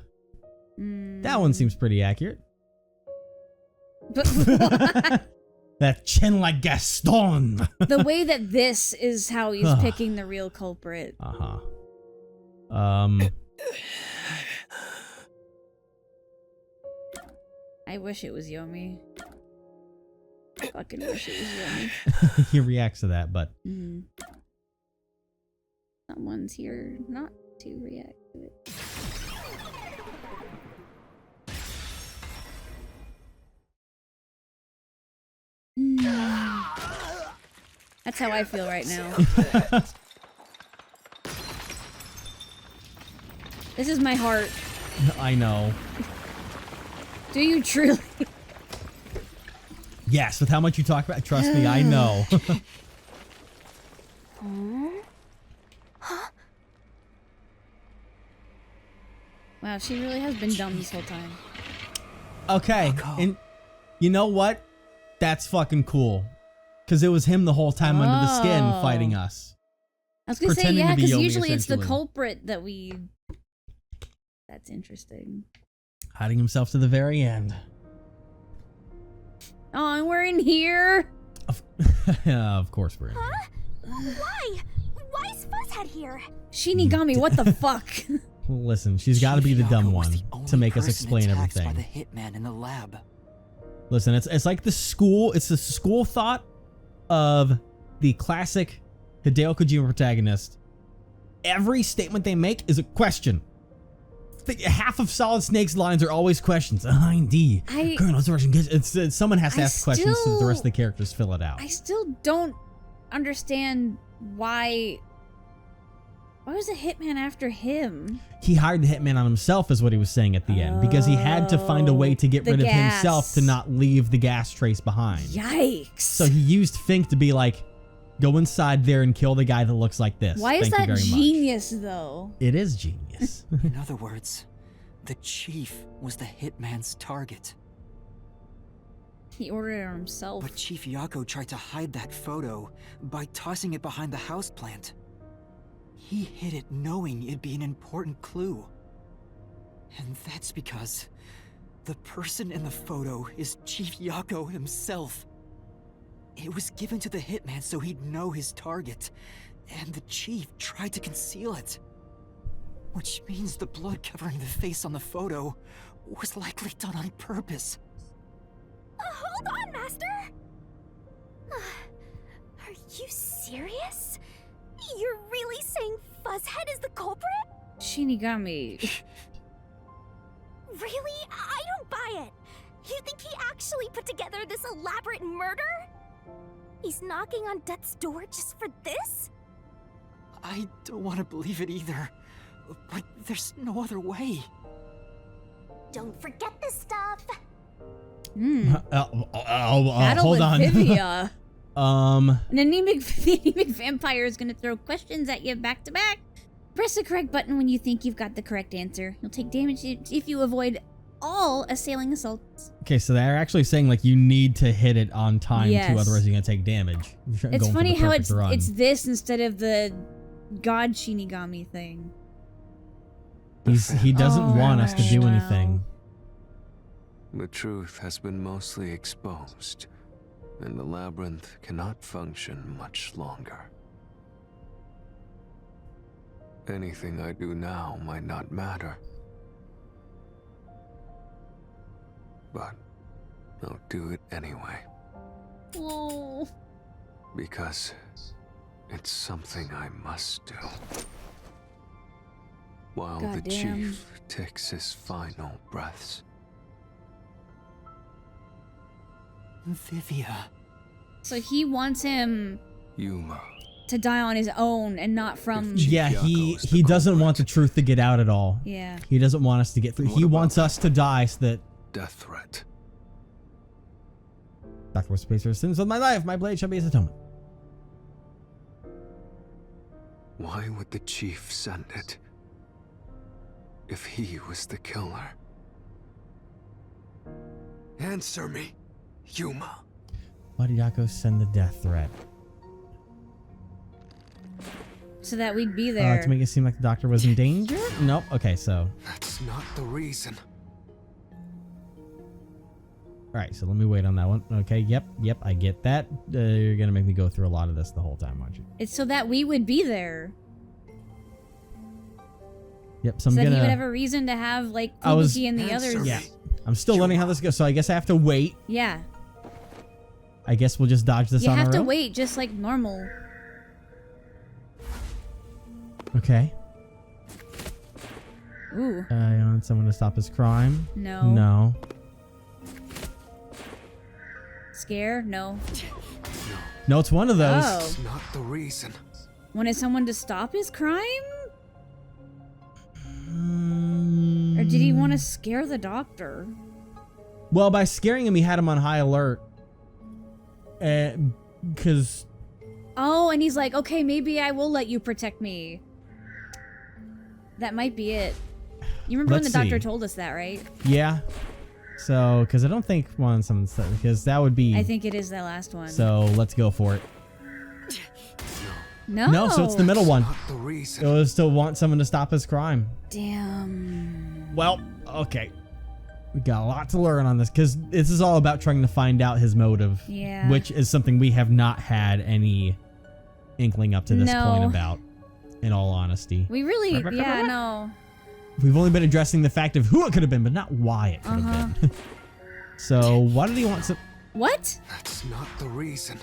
That one seems pretty accurate. But what? That chin like Gaston. The way that this is how he's picking the real culprit. I wish it was Yomi. Fucking wish it was Yomi. He reacts to that, but... Someone's here not to react to it. That's how I feel right now. This is my heart. I know. Do you truly? Yes, with how much you talk about, trust me, I know. Wow, she really has been dumb this whole time. Okay, and you know what? That's fucking cool. Because it was him the whole time under the skin fighting us. I was gonna say, Pretending to yeah, be because Yomi, usually it's the essentially. culprit that we... That's interesting. Hiding himself to the very end. Oh, and we're in here? Of course we're in. Huh? Why? Why is Fuzzhead here? Shinigami, what the fuck? Well, listen, she's got to be the Chief dumb Yako was one the only to make us person explain attacked everything. By the hitman in the lab. Listen, it's like the school. It's the school thought of the classic Hideo Kojima protagonist. Every statement they make is a question. Half of Solid Snake's lines are always questions. D. Colonel's version. It's someone has to ask questions so that the rest of the characters fill it out. I still don't understand why. Why was the hitman after him? He hired the hitman on himself, is what he was saying at the end, because he had to find a way to get the rid of gas. himself to not leave the gas trace behind. Yikes. So he used Fink to be like, go inside there and kill the guy that looks like this. Why is Thank you that very genius, though? Much. It is genius. In other words, the chief was the hitman's target. He ordered it himself. But Chief Yako tried to hide that photo by tossing it behind the houseplant. He hid it knowing it'd be an important clue. And that's because the person in the photo is Chief Yako himself. It was given to the hitman so he'd know his target, and the chief tried to conceal it. Which means the blood covering the face on the photo was likely done on purpose. Hold on, Master! Are you serious? You're really saying Fuzzhead is the culprit? Shinigami. Really? I don't buy it. You think he actually put together this elaborate murder? He's knocking on death's door just for this? I don't want to believe it either, but there's no other way. Don't forget this stuff. Battle Hold with on. Vivia. An anemic vampire is going to throw questions at you back to back. Press the correct button when you think you've got the correct answer. You'll take damage if you avoid all assailing assaults. Okay, so they're actually saying like you need to hit it on time Yes. too, otherwise you're gonna take damage. You're It's going for funny the how perfect run. it's this instead of the God Shinigami thing. He doesn't Oh, want us to do no. anything. The truth has been mostly exposed, and the labyrinth cannot function much longer. Anything I do now might not matter, but I'll do it anyway, Oh. because it's something I must do. While the Goddamn. chief takes his final breaths. Vivia. So he wants him Yuma. to die on his own and not from... Chief Yeah, Yako he is the doesn't culprit. want the truth to get out at all. Yeah. He doesn't want us to get through. What He about wants us to die so that Death threat. Dr. Whisper sins with my life, my blade shall be his atonement. Why would the chief send it? If he was the killer. Answer me, Yuma. Why did Yako send the death threat? So that we'd be there. To make it seem like the doctor was in danger? Nope. Okay, so. That's not the reason. Alright, so let me wait on that one. Okay, yep, I get that. You're gonna make me go through a lot of this the whole time, aren't you? It's so that we would be there. Yep, so So I'm that gonna... he would have a reason to have, like, I was- Fubuki and the Answer others. me. Yeah. I'm still learning how this goes, so I guess I have to wait. Yeah. I guess we'll just dodge this You on have our to own. wait just like normal. Okay. Ooh. You want someone to stop his crime? No. No. Scare? No. No, it's one of those. Oh. That's not the reason. Wanted someone to stop his crime? Mm, Or did he want to scare the doctor? Well, by scaring him, he had him on high alert. Because... Oh, and he's like, okay, maybe I will let you protect me. That might be it. You remember when Let's the doctor see. told us that, right? Yeah. So, because I don't think one someone said, because that would be... I think it is the last one. So, let's go for it. No. No, so it's the middle one. Not the It reason. was to want someone to stop his crime. Damn. Well, okay. We got a lot to learn on this because this is all about trying to find out his motive. Yeah. Which is something we have not had any inkling up to this point about, in all honesty. We really, yeah, no. We've only been addressing the fact of who it could have been, but not why it could have been. So, why did he want to... What? That's not the reason.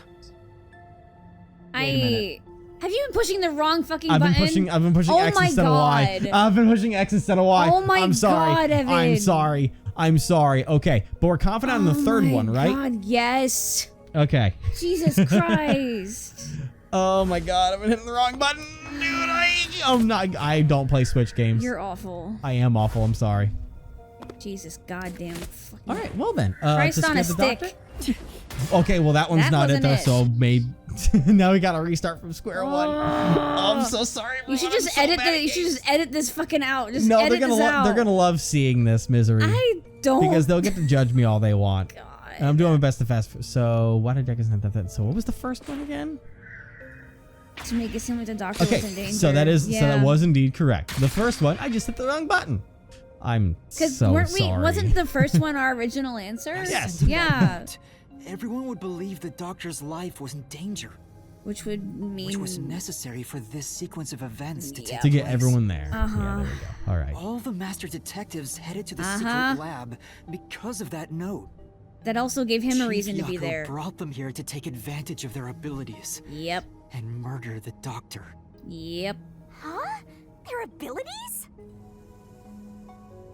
Have you been pushing the wrong fucking I've button? I've been pushing X instead of Y. I've been pushing X instead of Y. Oh my I'm sorry. God, Evan. I'm sorry. Okay, but we're confident on the third one, right? God, yes. Okay. Jesus Christ. Oh my God, I've been hitting the wrong button. Dude, I don't play Switch games. You're awful. I am awful. I'm sorry. Jesus goddamn fucking. All right, well then. Christ to on a scare the stick. doctor? Okay, well that one's That not it wasn't though, it. so maybe now we gotta restart from square one. Oh, I'm so sorry. You should everyone. just I'm so edit bad at You should games. just edit this fucking out. Just No, edit this out. they're gonna love seeing this misery. I don't. Because they'll get to judge me all they want. God. And I'm doing my best to fast food. So why did Deckers not that? So what was the first one again? To make it seem like the doctor Okay, was in danger. so that is yeah. so that was indeed correct. The first one, I just hit the wrong button. I'm so sorry. Wasn't the first one our original answer? Yes. Yeah. Everyone would believe the doctor's life was in danger, Which would mean. which was necessary for this sequence of events to take to get place. everyone there. Uh-huh. Yeah, there we go. All right. All the master detectives headed to the Uh-huh. secret lab because of that note. That also gave him a Chief reason to be Yako there. brought them here to take advantage of their abilities Yep. and murder the doctor. Yep. Huh? Their abilities?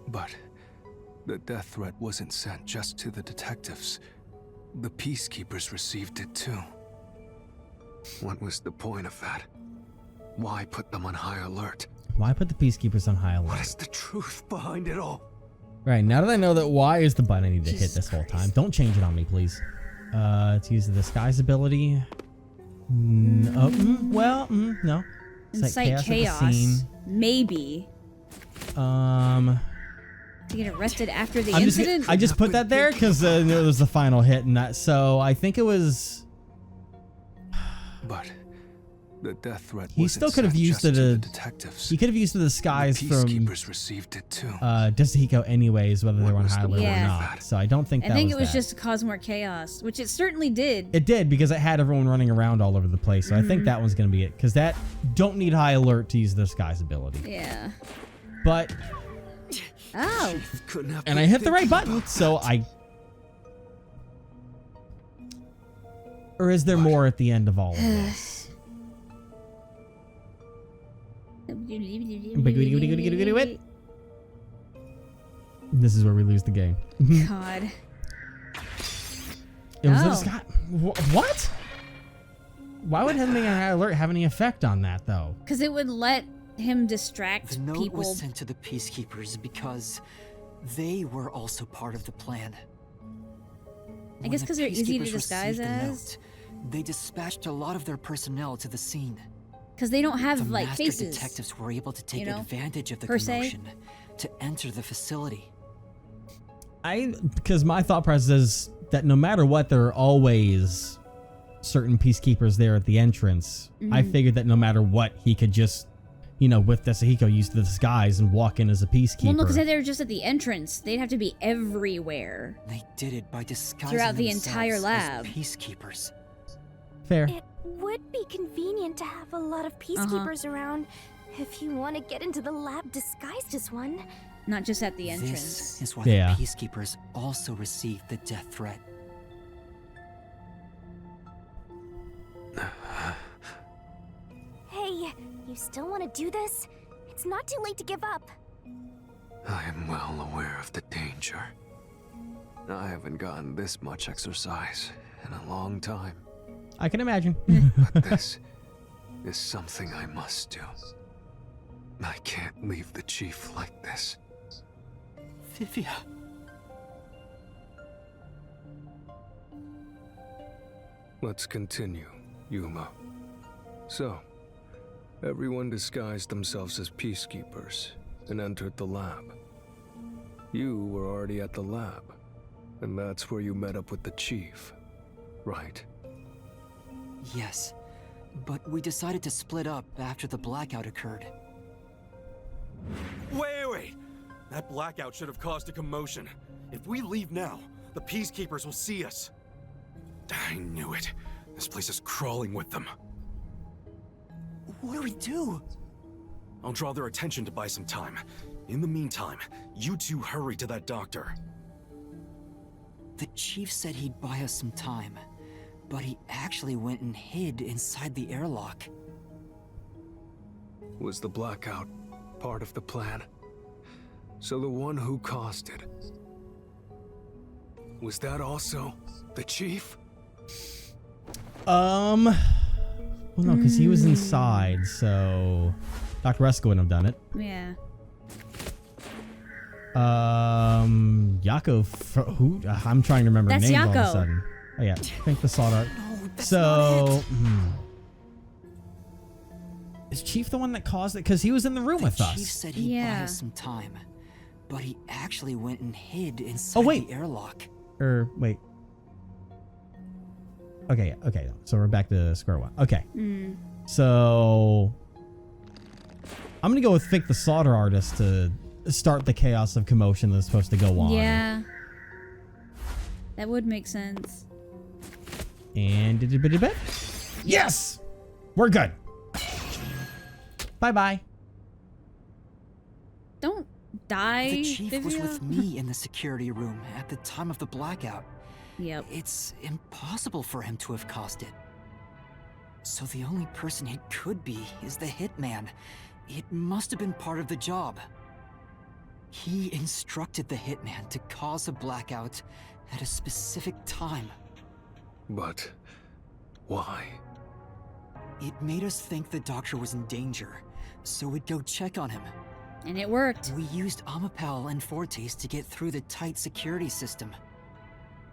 But the death threat wasn't sent just to the detectives. The peacekeepers received it too. What was the point of that? Why put them on high alert? Why put the peacekeepers on high What alert? is the truth behind it all? Right, now that I know that Y is the button I need to hit Jesus this whole Christ. time. Don't change it on me, please. Let's use the disguise ability. No. Incite at the chaos. scene. Maybe. Um, To get arrested after the I incident? just put that there because it was the final hit, and that. So I think it was. But the death threat He wasn't still could have sent used just to the the detectives. He could have used the disguise the from peacekeepers received it too. Destahiko anyways, whether they What were on was the high alert Yeah. or not. So I don't think I that think was it was that. just to cause more chaos, which it certainly did. It did because it had everyone running around all over the place. So I think that one's gonna be it because that don't need high alert to use the disguise ability. Yeah. But Oh. Couldn't have and been I hit the right thinking button, about so that. I. Or is there more at the end of all of this? This is where we lose the game. God. It was Oh. this guy. What? Why would having a high alert have any effect on that, though? Because it would let him distract The note people. was sent to the peacekeepers because they were also part of the plan. I guess When the 'cause they're easy to peacekeepers disguise received the as. note, they dispatched a lot of their personnel to the scene. Because they don't have, The like, master faces. detectives were able to take you know, advantage of the per se. commotion to enter the facility. Because my thought process is that no matter what, there are always certain peacekeepers there at the entrance. I figured that no matter what, he could just, with Destahiko, use the disguise and walk in as a peacekeeper. Well, no, because they were just at the entrance. They'd have to be everywhere. They did it by disguising Throughout the themselves entire as lab. peacekeepers. Fair. It would be convenient to have a lot of peacekeepers around if you want to get into the lab disguised as one. Not just at the This entrance. is why Yeah. the peacekeepers also received the death threat. Hey, you still want to do this? It's not too late to give up. I am well aware of the danger. I haven't gotten this much exercise in a long time. I can imagine. But this is something I must do. I can't leave the chief like this. Vivia. Let's continue, Yuma. So, everyone disguised themselves as peacekeepers and entered the lab. You were already at the lab, and that's where you met up with the chief, right? Yes, but we decided to split up after the blackout occurred. Wait. That blackout should have caused a commotion. If we leave now, the Peacekeepers will see us. I knew it. This place is crawling with them. What do we do? I'll draw their attention to buy some time. In the meantime, you two hurry to that doctor. The chief said he'd buy us some time, but he actually went and hid inside the airlock. Was the blackout part of the plan? So the one who caused it, was that also the chief? Well, no, because he was inside, so Dr. Ruska wouldn't have done it. Yeah. Yako, who? I'm trying to remember That's names all of a Yako. sudden. Oh yeah, think the salt art. No, that's So, not it. Is Chief the one that caused it? Because he was in the room with The us. chief said he'd buy Yeah. us some time, but he actually went and hid inside wait. the airlock. Or wait. Okay, okay. So we're back to square one. Okay. So I'm gonna go with Fink the Slaughter Artist to start the chaos of commotion that's supposed to go on. Yeah. That would make sense. And did it bit? Yes! We're good. Bye-bye. Don't die, The chief was Vivia. with me in the security room at the time of the blackout. Yep. It's impossible for him to have caused it. So the only person it could be is the hitman. It must have been part of the job. He instructed the hitman to cause a blackout at a specific time. But why? It made us think the doctor was in danger, so we'd go check on him. And it worked. We used Amapal and Fortes to get through the tight security system.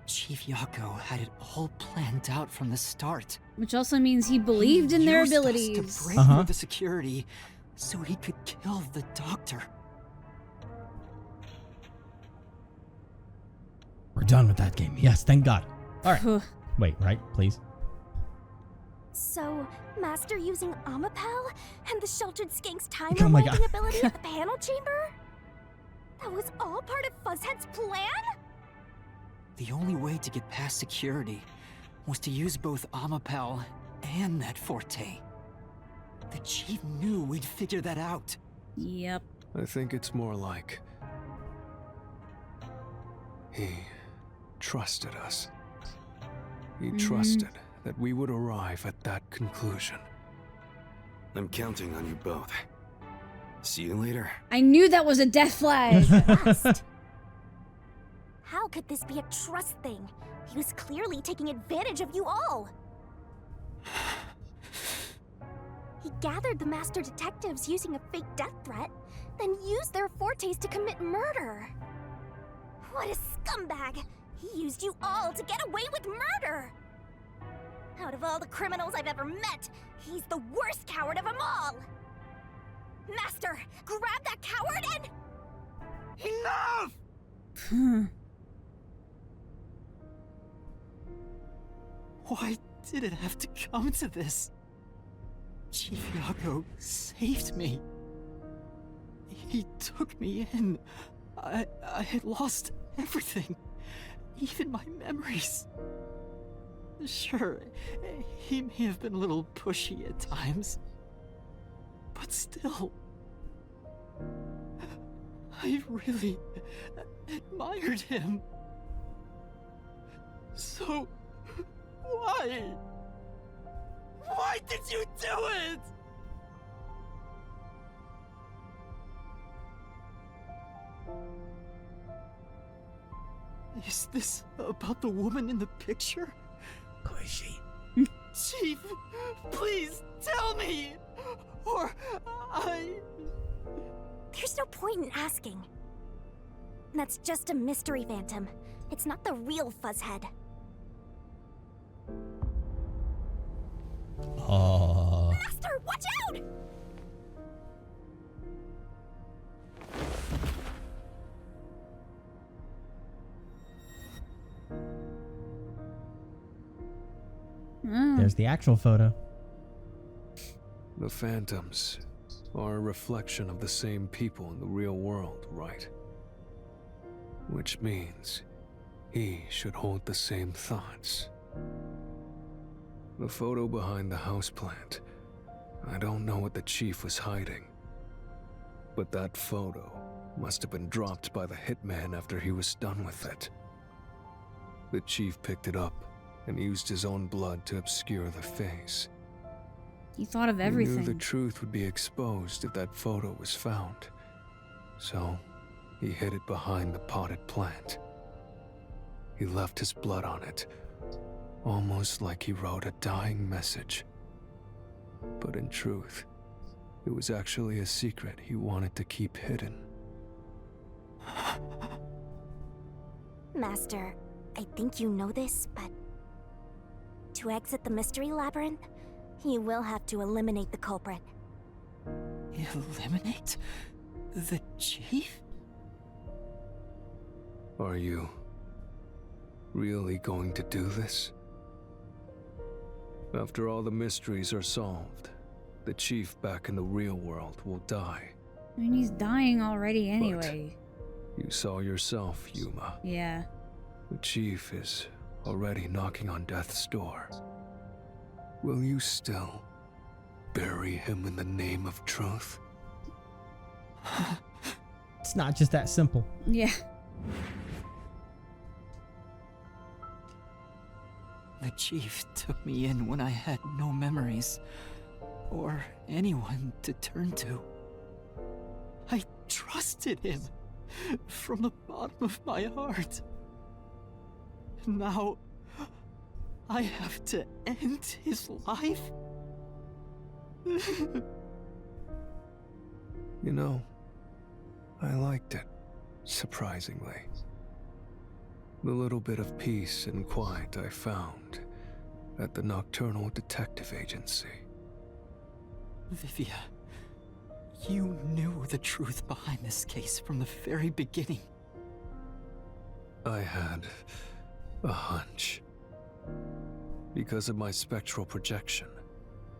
Chief Yako had it all planned out from the start. Which also means he believed in He their used us abilities. to break through the security so he could kill the doctor. We're done with that game. Yes, thank God. All right. Phew. Wait, right, please. So, Master using Amapal and the Sheltered Skank's time Oh my rewinding God. ability at the panel chamber? That was all part of Fuzzhead's plan? The only way to get past security was to use both Amapal and that Forte. The chief knew we'd figure that out. Yep. I think it's more like he trusted us. He trusted that we would arrive at that conclusion. I'm counting on you both. See you later. I knew that was a death flag. Trust. How could this be a trust thing? He was clearly taking advantage of you all. He gathered the master detectives using a fake death threat, then used their Fortes to commit murder. What a scumbag! He used you all to get away with murder! Out of all the criminals I've ever met, he's the worst coward of them all! Master, grab that coward and... Enough! Why did it have to come to this? Chief Yako saved me. He took me in. I had lost everything, even my memories. Sure, he may have been a little pushy at times, but still, I really admired him. So, why? Why did you do it? Is this about the woman in the picture? Who is she? Chief, please tell me! Or There's no point in asking. That's just a mystery phantom. It's not the real Fuzzhead. Master, watch out! There's the actual photo. The phantoms are a reflection of the same people in the real world, right? which means he should hold the same thoughts. The photo behind the houseplant. I don't know what the chief was hiding, but that photo must have been dropped by the hitman after he was done with it. The chief picked it up and used his own blood to obscure the face. He thought of He everything. knew the truth would be exposed if that photo was found, so he hid it behind the potted plant. He left his blood on it, almost like he wrote a dying message. But in truth, it was actually a secret he wanted to keep hidden. Master, I think you know this, but to exit the mystery labyrinth, you will have to eliminate the culprit. Eliminate? The chief? Are you really going to do this? After all the mysteries are solved, the chief back in the real world will die. I mean, he's dying already anyway. You saw yourself, Yuma. Yeah. The chief is already knocking on death's door. Will you still bury him in the name of truth? It's not just that simple. Yeah. The chief took me in when I had no memories, or anyone to turn to. I trusted him from the bottom of my heart. Now, I have to end his life? You know, I liked it, surprisingly. The little bit of peace and quiet I found at the Nocturnal Detective Agency. Vivia, you knew the truth behind this case from the very beginning. I had a hunch. Because of my spectral projection,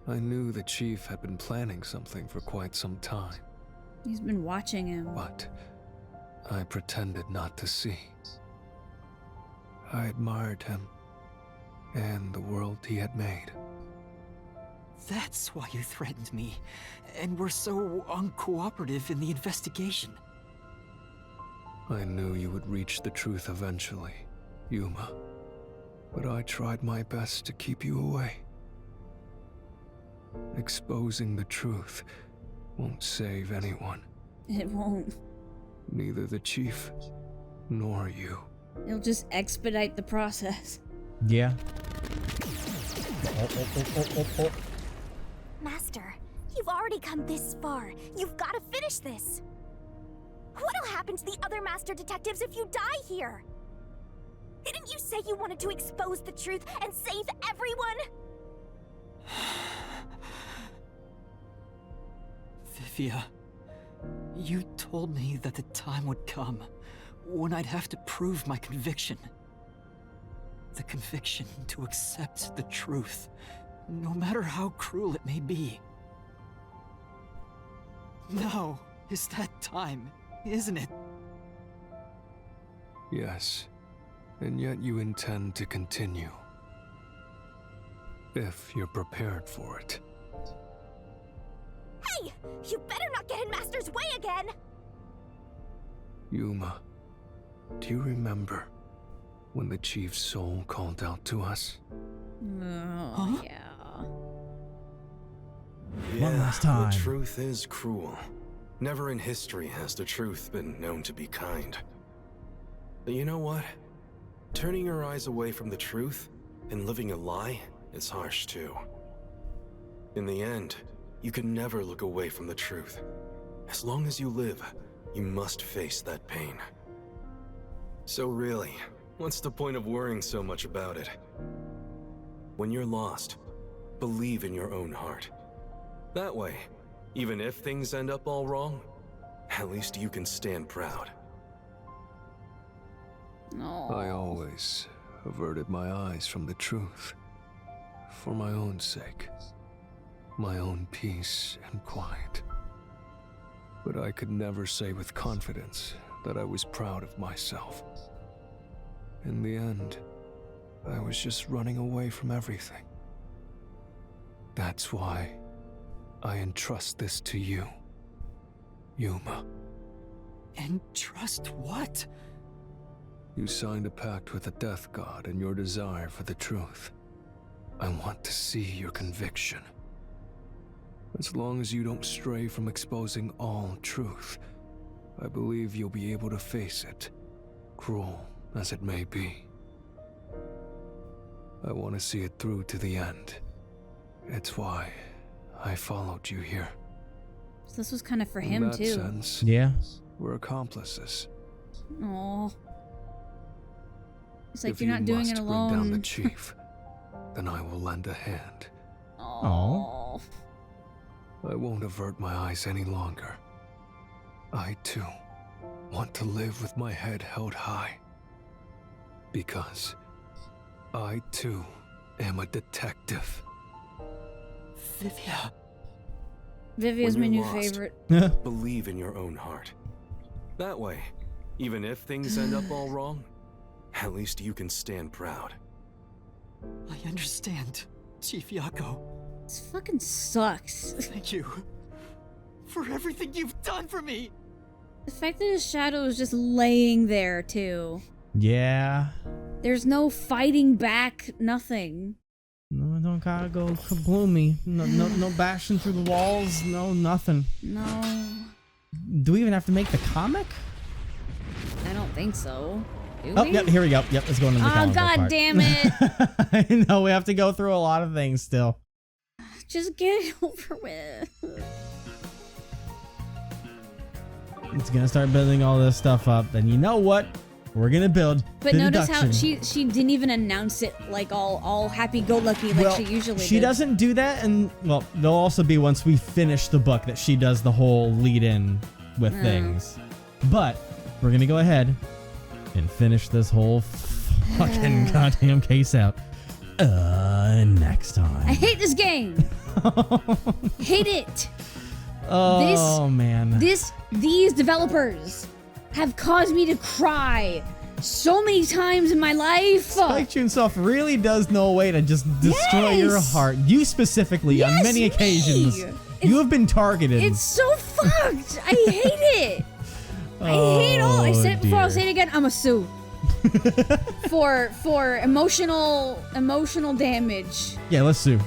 I knew the chief had been planning something for quite some time, He's been watching him. but I pretended not to see. I admired him and the world he had made. That's why you threatened me, and were so uncooperative in the investigation. I knew you would reach the truth eventually, Yuma, but I tried my best to keep you away. Exposing the truth won't save anyone, It won't. neither the chief nor you. It'll just expedite the process. Yeah. Master, you've already come this far. You've got to finish this. What'll happen to the other master detectives if you die here? Didn't you say you wanted to expose the truth and save everyone? Vivia, you told me that the time would come when I'd have to prove my conviction. The conviction to accept the truth, no matter how cruel it may be. Now is that time, isn't it? Yes, and yet you intend to continue. If you're prepared for it. Hey! You better not get in Master's way again! Yuma, do you remember when the chief's soul called out to us? Oh, yeah. One last time. The truth is cruel. Never in history has the truth been known to be kind. But you know what? Turning your eyes away from the truth and living a lie is harsh too. In the end, you can never look away from the truth. As long as you live, you must face that pain. So really, what's the point of worrying so much about it? When you're lost, believe in your own heart. That way, even if things end up all wrong, at least you can stand proud. No. I always averted my eyes from the truth. For my own sake. My own peace and quiet. But I could never say with confidence that I was proud of myself. In the end, I was just running away from everything. That's why I entrust this to you, Yuma. And trust what? You signed a pact with the Death God and your desire for the truth. I want to see your conviction. As long as you don't stray from exposing all truth, I believe you'll be able to face it, cruel as it may be. I want to see it through to the end. It's why I followed you here. So this was kind of for In him that too. sense, Yeah. we're accomplices. Aw. It's like If you're you not doing must it bring down the alone. chief, then I will lend a hand. Oh. I won't avert my eyes any longer. I, too, want to live with my head held high. Because I, too, am a detective. Vivia. Vivia's When my you're new lost. favorite. Believe in your own heart. That way, even if things end up all wrong, at least you can stand proud. I understand, Chief Yako. This fucking sucks. Thank you for everything you've done for me. The fact that his shadow is just laying there too. Yeah. There's no fighting back, nothing. No, I don't gotta go kabloomy. No bashing through the walls. No, nothing. No, Do we even have to make the comic? I don't think so. Do Oh, we? yep, here we go. Yep, let's go into the Oh, comic book god part. damn it. I know, we have to go through a lot of things still. Just get it over with. It's gonna start building all this stuff up. Then you know what? We're gonna build But the notice deduction. how she didn't even announce it like all happy-go-lucky like Well, she usually she did. doesn't do that, and well, there'll also be once we finish the book that she does the whole lead-in with things. But we're gonna go ahead and finish this whole fucking goddamn case out next time. I hate this game. Hate it. Oh man. These developers have caused me to cry so many times in my life. Spike Chunsoft really does know a way to just destroy your Yes! heart. You specifically, on Yes, many me! occasions, you have been targeted. It's so fucked. I hate it. I hate all. I said it before. I'll say it again. I'm a sue for emotional damage. Yeah, let's sue.